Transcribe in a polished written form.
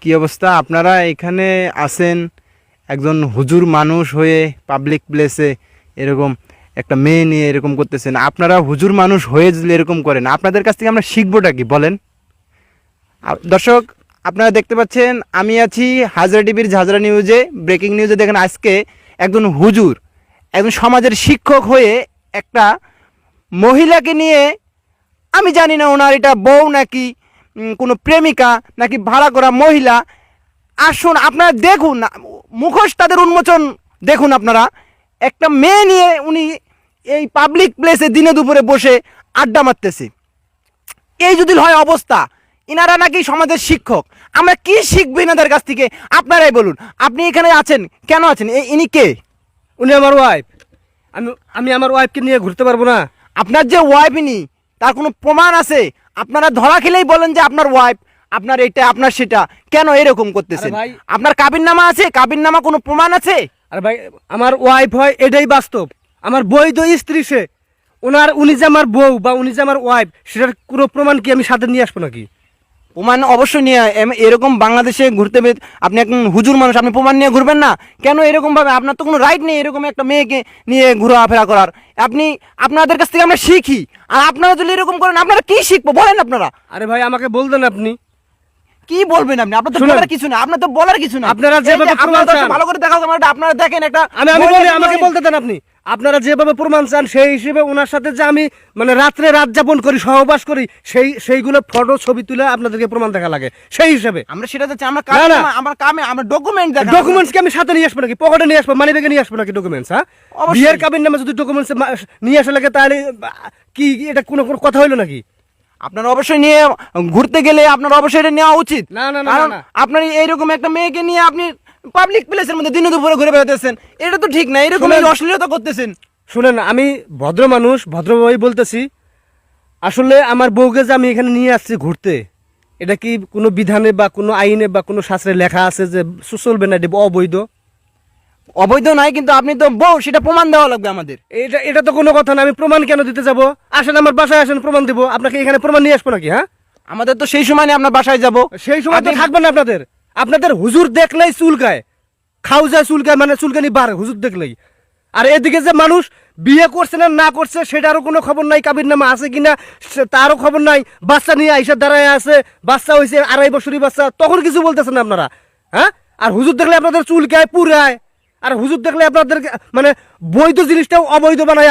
কি অবস্থা? আপনারা এখানে আছেন একজন হুজুর মানুষ হয়ে পাবলিক প্লেসে এরকম একটা মেয়ে নিয়ে এরকম করতেছেন। আপনারা হুজুর মানুষ হয়ে যদি এরকম করেন, আপনাদের কাছ থেকে আমরা শিখবোটা কি বলেন? দর্শক, আপনারা দেখতে পাচ্ছেন আমি আছি হাজরা টিভির ঝাজরা নিউজে। ব্রেকিং নিউজে দেখেন আজকে একজন হুজুর, একজন সমাজের শিক্ষক হয়ে একটা মহিলাকে নিয়ে, আমি জানি না ওনার এটা বউ নাকি কোনো প্রেমিকা নাকি ভাড়া করা মহিলা। আসুন আপনারা দেখুন, মুখোশ তাদের উন্মোচন দেখুন। আপনারা একটা মেয়ে নিয়ে উনি এই পাবলিক প্লেসে দিনে দুপুরে বসে আড্ডা মারতেছে। এই যদি হয় অবস্থা, ইনারা নাকি সমাজের শিক্ষক, আমরা কি শিখবো এনাদের কাছ থেকে? আপনারাই বলুন। আপনি এখানে আছেন, কেন আছেন? ইনি কে? উনি আমার ওয়াইফ। আমি আমার ওয়াইফকে নিয়ে ঘুরতে পারবো না? আপনার যে ওয়াইফ ইনি, তার কোনো প্রমাণ আছে? আপনারা ধরা খেলেই বলেন যে আপনার ওয়াইফ, আপনার এটা, আপনার সেটা। কেন এরকম করতেছেন? ভাই, আপনার কাবিননামা আছে? কাবিননামা কোনো প্রমাণ আছে? আরে ভাই, আমার ওয়াইফ হয় এটাই বাস্তব। আমার বৈধ স্ত্রী সে। উনি যে আমার বউ বা উনি যে আমার ওয়াইফ, সেটার কোনো প্রমাণ কি আমি সাথে নিয়ে আসবো নাকি? প্রমাণ অবশ্যই নিয়ে, এরকম বাংলাদেশে ঘুরতে আপনি একজন হুজুর মানুষ, আপনি প্রমাণ নিয়ে ঘুরবেন না কেন? এরকম ভাবে আপনার তো কোনো রাইট নেই এরকম একটা মেয়েকে নিয়ে ঘোরাফেরা করার। আপনাদের কাছ থেকে আমরা শিখি, আর আপনারা যদি এরকম করেন আপনারা কি শিখবো বলেন? আপনারা আরে ভাই, আমাকে বলতেন আপনি কি বলবেন? আপনার তো বলার কিছু না, আপনার তো বলার কিছু না। আপনারা যেভাবে ভালো করে দেখাও আপনারা দেখেন একটা। আমি বলি, আমাকে বলতে দেন আপনি। আপনারা যেভাবে প্রমাণ চান সেই হিসেবে ওনার সাথে যে আমি মানে রাত্রে রাত যাপন করি, সহবাস করি, সেইগুলো ফটো ছবি তুলে আপনাদেরকে প্রমাণ দেখা লাগে, সেই হিসেবে আমরা সেটা চাচ্ছি। আমরা ডকুমেন্ট দেখাবো। ডকুমেন্টস কি আমি সাথে নিয়ে আসবো নাকি? পকেটে নিয়ে আসবো, মানি ব্যাগে নিয়ে আসবো নাকি ডকুমেন্টস? হ্যাঁ, বিয়ের কাবিন নামে যদি ডকুমেন্টস নিয়ে আসা লাগে তাহলে কি এটা কোনো কথা হইলো নাকি? আপনারা অবশ্যই নিয়ে ঘুরতে গেলে আপনার অবশ্যই এটা নেওয়া উচিত। না না না, কারণ আপনার এইরকম একটা মেয়েকে নিয়ে আপনি পাবলিক প্লেসের মধ্যে দিনে দুপুরে ঘুরে বেড়াতেছেন, এটা তো ঠিক না। এরকম অশ্লীলতা করতেছেন। শুনেন, আমি ভদ্র মানুষ, ভদ্রভাবেই বলতেছি। আসলে আমার বউকে যে আমি এখানে নিয়ে আসছি ঘুরতে, এটা কি কোনো বিধানে বা কোনো আইনে বা কোনো শাস্ত্রে লেখা আছে যে চলবে না, এটা অবৈধ? অবৈধ নাই, কিন্তু আপনি তো বউ, সেটা প্রমাণ দেওয়া লাগবে আমাদের। এটা তো কোনো কথা না। আমি প্রমাণ কেন দিতে যাব? আসেন আমার বাসায়, আসেন, প্রমাণ দিব আপনাকে। এখানে প্রমাণ নিয়ে আসবো নাকি? হ্যাঁ, আমাদের তো সেই সময় নেই আপনার বাসায় যাব। সেই সময় তো থাকবেন না আপনাদের হুজুর দেখলেই চুলকায়, খাউজা চুলকায়, মানে চুলকানি বাড়ে হুজুর দেখলেই। আর এদিকে যে মানুষ বিয়ে করছে না করছে সেটারও কোনো খবর নাই, কাবির নামা আছে কিনা তারও খবর নাই। বাচ্চা নিয়ে আইসা দাঁড়ায় আছে, বাচ্চা হয়েছে 2.5 বছরই বাচ্চা, তখন কিছু বলতেছেন না আপনারা? হ্যাঁ, আর হুজুর দেখলে আপনাদের চুলকায় পুরায়, আর হুজুর দেখলে আপনাদের মানে বৈধ জিনিসটাও অবৈধ বানায়।